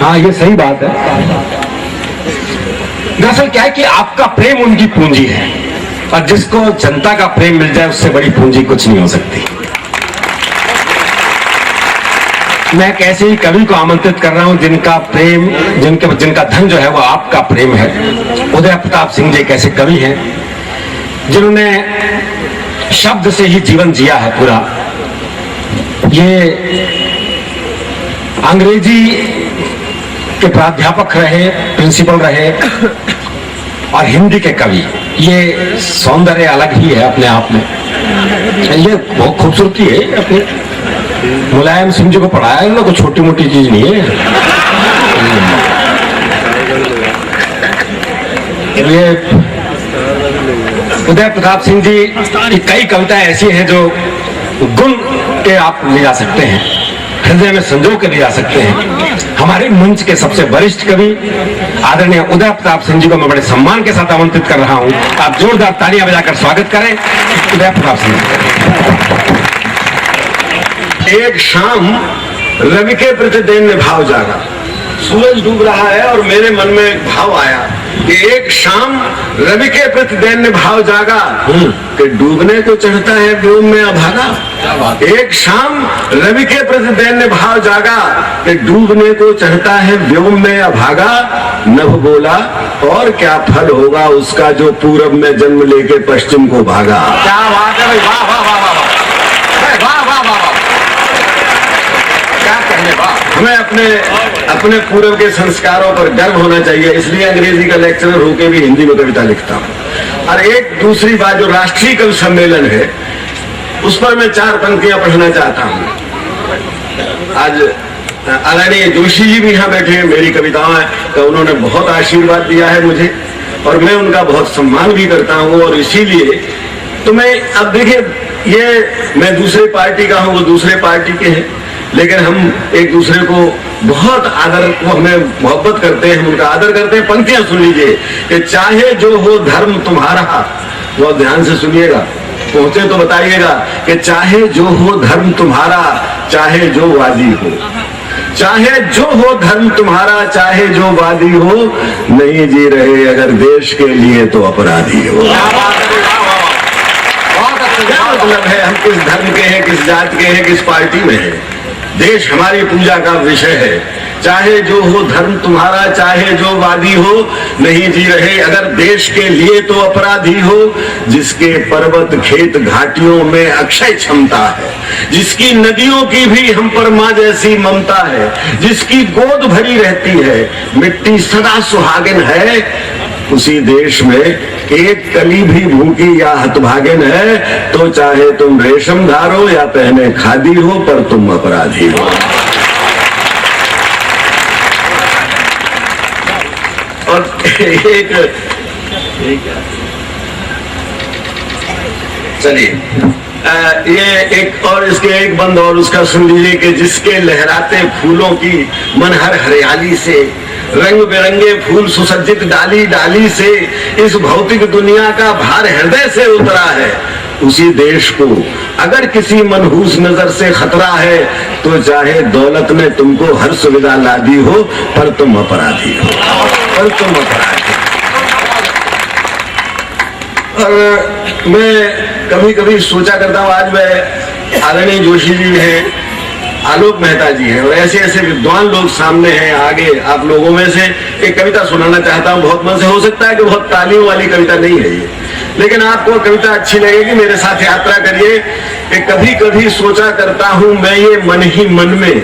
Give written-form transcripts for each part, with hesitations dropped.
हाँ, ये सही बात है। दरअसल क्या है कि आपका प्रेम उनकी पूंजी है, और जिसको जनता का प्रेम मिल जाए उससे बड़ी पूंजी कुछ नहीं हो सकती। मैं एक ऐसे ही कवि को आमंत्रित कर रहा हूं जिनका प्रेम, जिनका धन जो है वो आपका प्रेम है। उदय प्रताप सिंह जी एक ऐसे कवि हैं जिन्होंने शब्द से ही जीवन जिया है पूरा। ये अंग्रेजी के प्राध्यापक रहे, प्रिंसिपल रहे, और हिंदी के कवि। ये सौंदर्य अलग ही है अपने आप में, ये बहुत खूबसूरती है। अपने मुलायम सिंह जी को पढ़ाया है ना, कोई छोटी मोटी चीज नहीं है। ये उदय प्रताप सिंह जी की कई कविताएं ऐसी हैं जो गुण के आप ले जा सकते हैं, हृदय में संजो के ले जा सकते हैं। हमारे मंच के सबसे वरिष्ठ कवि आदरणीय उदय प्रताप सिंह जी को मैं बड़े सम्मान के साथ आमंत्रित कर रहा हूं। आप जोरदार तालियां बजाकर स्वागत करें उदय प्रताप सिंह जी। एक शाम रवि के प्रति दैन्य भाव जागा। सूरज डूब रहा है और मेरे मन में एक भाव आया कि एक शाम रवि के प्रति दैन्य भाव जागा कि डूबने को चढ़ता है व्योम में अभागा। एक शाम रवि के प्रति दैन्य भाव जागा कि डूबने को चढ़ता है व्योम में अभागा। नभ बोला और क्या फल होगा उसका जो पूरब में जन्म लेके पश्चिम को भागा। क्या बात है भाई, वाह वाह वाह वाह वाह वाह वाह। क्या कहने वाह। हमें अपने पूर्व के संस्कारों पर गर्व होना चाहिए, इसलिए अंग्रेजी का लेक्चरर होकर भी हिंदी में कविता लिखता हूँ। और एक दूसरी बात, जो राष्ट्रीय कवि सम्मेलन है उस पर मैं 4 पंक्तियां पढ़ना चाहता हूँ। आज आदरणीय जोशी जी भी यहाँ बैठे हैं, मेरी कविताओं का उन्होंने बहुत आशीर्वाद दिया है मुझे, और मैं उनका बहुत सम्मान भी करता हूँ। और इसीलिए तो मैं, अब देखिए, ये मैं दूसरे पार्टी का हूँ, वो दूसरे पार्टी के हैं, लेकिन हम एक दूसरे को बहुत आदर, वो हमें मोहब्बत करते हैं, हम उनका आदर करते हैं। पंक्तियां सुन लीजिए कि चाहे जो हो धर्म तुम्हारा, बहुत ध्यान से सुनिएगा, पहुंचे तो बताइएगा कि चाहे जो हो धर्म तुम्हारा, चाहे जो वादी हो, चाहे जो हो धर्म तुम्हारा, चाहे जो वादी हो, नहीं जी रहे अगर देश के लिए तो अपराधी हो। क्या मतलब है हम किस धर्म के हैं, किस जात के हैं, किस पार्टी में हैं? देश हमारी पूजा का विषय है। चाहे जो हो धर्म तुम्हारा, चाहे जो वादी हो, नहीं जी रहे अगर देश के लिए तो अपराधी हो। जिसके पर्वत खेत घाटियों में अक्षय क्षमता है, जिसकी नदियों की भी हम पर माँ जैसी ममता है, जिसकी गोद भरी रहती है, मिट्टी सदा सुहागिन है, उसी देश में एक कली भी भूखी या हतभागिन है। तो चाहे तुम रेशम धारो या पहने खादी हो, पर तुम अपराधी हो। और चलिए ये एक और, इसके एक बंद और उसका सुन लीजिए कि जिसके लहराते फूलों की मनहर हरियाली से, रंग बिरंगे फूल सुसज्जित डाली डाली से, इस भौतिक दुनिया का भार हृदय से उतरा है। उसी देश को अगर किसी मनहूस नजर से खतरा है, तो चाहे दौलत ने तुमको हर सुविधा ला दी हो, पर तुम अपराधी हो, पर तुम अपराधी। और मैं कभी कभी सोचा करता हूँ, आज मैं आदरणीय जोशी जी हैं, आलोक मेहता जी हैं, और ऐसे ऐसे विद्वान लोग सामने हैं आगे आप लोगों में से एक कविता सुनाना चाहता हूँ बहुत मन से। हो सकता है कि बहुत तालियों वाली कविता नहीं है ये, लेकिन आपको कविता अच्छी लगेगी, मेरे साथ यात्रा करिए। कि कभी कभी सोचा करता हूँ मैं ये मन ही मन में,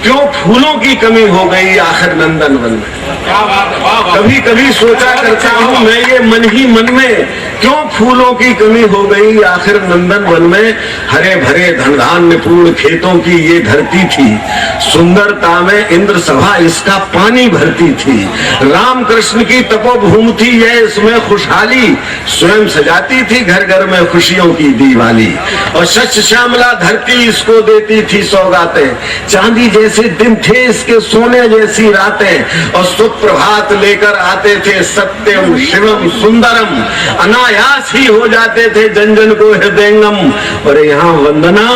क्यों फूलों की कमी हो गई आखिर नंदन वन में। कभी कभी सोचा करता हूँ मैं ये मन ही मन में, क्यों फूलों की कमी हो गई आखिर नंदन वन में। हरे भरे धनधान्य पूर्ण खेतों की ये धरती थी, सुंदरता में इंद्र सभा इसका पानी भरती थी। राम कृष्ण की तपोभूमि थी ये, इसमें खुशहाली स्वयं सजाती थी घर घर में खुशियों की दिवाली। और शस्य श्यामला धरती इसको देती थी सौगातें, चांदी जैसे दिन थे इसके सोने जैसी रातें। और सुप्रभात लेकर आते थे सत्यम शिवम सुंदरम, अनायास ही हो जाते थे जन जन को हृदयंगम। और यहाँ वंदना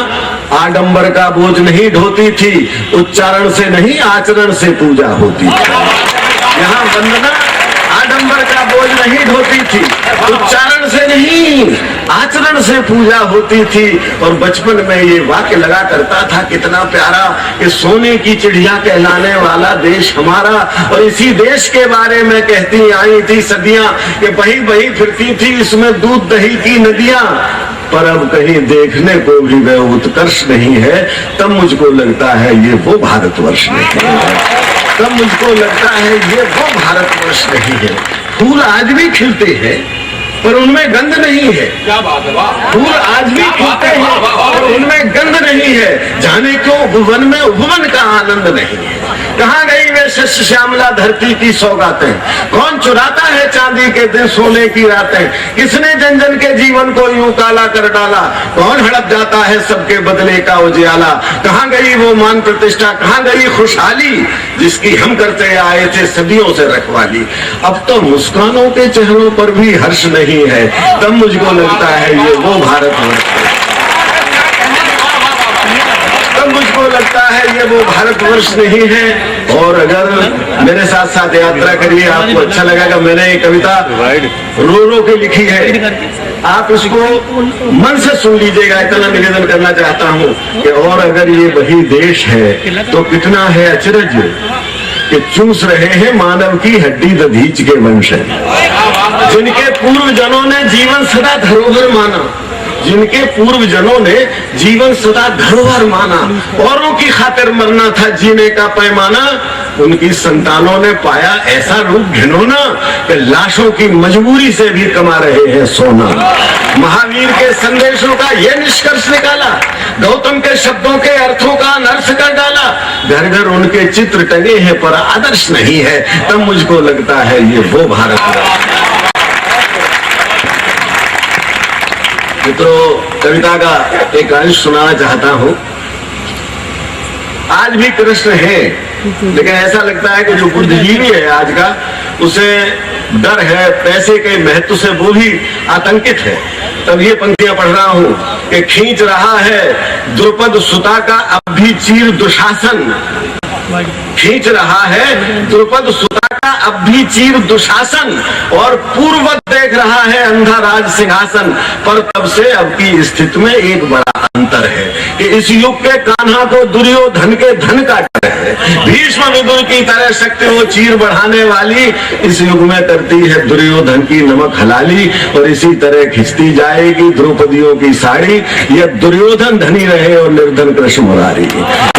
आडंबर का बोझ नहीं ढोती थी, उच्चारण से नहीं आचरण से पूजा होती थी। यहाँ वंदना आडंबर का बोझ नहीं ढोती थी, उच्चारण से नहीं आचरण से पूजा होती थी। और बचपन में ये वाक्य लगा करता था कितना प्यारा, कि सोने की चिड़िया कहलाने वाला देश हमारा, और इसी देश के बारे में कहती आई थी सदियां कि बही बही फिरती थी इसमें दूध दही की नदियां। पर अब कहीं देखने को भी वह उत्कर्ष नहीं है, तब मुझको लगता है ये वो भारतवर्ष नहीं है, तब मुझको लगता है ये वो भारतवर्ष नहीं है। फूल आज भी खिलते हैं पर उनमें गंध नहीं है। क्या बात है, वाह। फूल आज भी खिलते हैं और उनमें गंध नहीं है। जाने क्यों भुवन में उपवन का आनंद नहीं है। कहाँ गई वे शस्य श्यामला धरती की सौगातें, कौन चुराता है चांदी के दिन सोने की रातें, किसने जन जन के जीवन को यूं काला कर डाला, कौन हड़प जाता है सबके बदले का उजियाला। कहाँ गई वो मान प्रतिष्ठा, कहाँ गई खुशहाली जिसकी हम करते आए थे सदियों से रखवाली। अब तो मुस्कानों के चेहरों पर भी हर्ष नहीं है, तब मुझको लगता है ये वो भारतवर्ष है, तब मुझको लगता है ये वो भारतवर्ष नहीं है। और अगर मेरे साथ साथ यात्रा करिए, आपको अच्छा लगेगा। मैंने ये कविता रो रो के लिखी है, आप इसको मन से सुन लीजिएगा, इतना निवेदन करना चाहता हूँ कि और अगर ये वही देश है तो कितना है अचरज कि चूस रहे हैं मानव की हड्डी दधीच के वंश, जिनके पूर्व जनों ने जीवन सदा धरोहर माना, जिनके पूर्व जनों ने जीवन सदा धरोहर माना, औरों की खातिर मरना था जीने का पैमाना, उनकी संतानों ने पाया ऐसा रूप घिनौना कि लाशों की मजबूरी से भी कमा रहे हैं सोना। महावीर के संदेशों का यह निष्कर्ष निकाला, गौतम के शब्दों के अर्थों का अनर्थ कर डाला। घर घर उनके चित्र टंगे हैं पर आदर्श नहीं है, तब मुझको लगता है ये वो भारत है। तो कविता का एक अंश सुनाना चाहता हूं। आज भी कृष्ण है, लेकिन ऐसा लगता है कि जो बुद्धिजीवी है आज का, उसे डर है पैसे के महत्व से, वो भी आतंकित है। तब ये पंक्तियां पढ़ रहा हूं कि खींच रहा है द्रुपद सुता का अब भी चीर दुशासन, खींच रहा है द्रुपद सुता का अब भी चीर दुशासन, और पूर्ववत देख रहा है अंधा राज सिंहासन। पर तब से अब की स्थिति में एक बड़ा अंतर है कि इस युग के कान्हा को दुर्योधन के धन का डर है। भीष्म विदुर की तरह शक्ति वो चीर बढ़ाने वाली इस युग में करती है दुर्योधन की नमक हलाली, और इसी तरह खिंचती जाएगी द्रौपदियों की साड़ी, यह दुर्योधन धनी रहे और निर्धन कृष्ण मुरारी।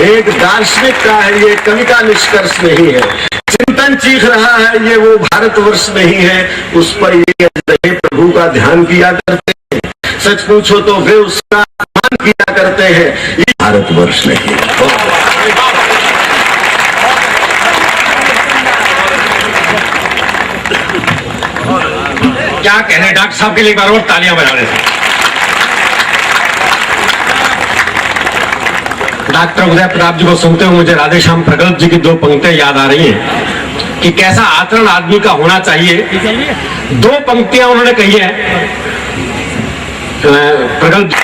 एक दार्शनिक का है ये, कवि का निष्कर्ष नहीं है। चिंतन चीख रहा है ये वो भारतवर्ष नहीं है, उस पर ये प्रभु का ध्यान किया करते हैं, सच पूछो तो वे उसका मान किया करते हैं, ये भारतवर्ष नहीं है। क्या कहने डॉक्टर साहब के लिए एक बार और तालियां बजा रहे थे। डॉक्टर उदय प्रताप जी को सुनते हुए मुझे राधेश्याम प्रगल्भ जी की दो पंक्तियां याद आ रही हैं कि कैसा आचरण आदमी का होना चाहिए। दो पंक्तियां उन्होंने कही है प्रगल्भ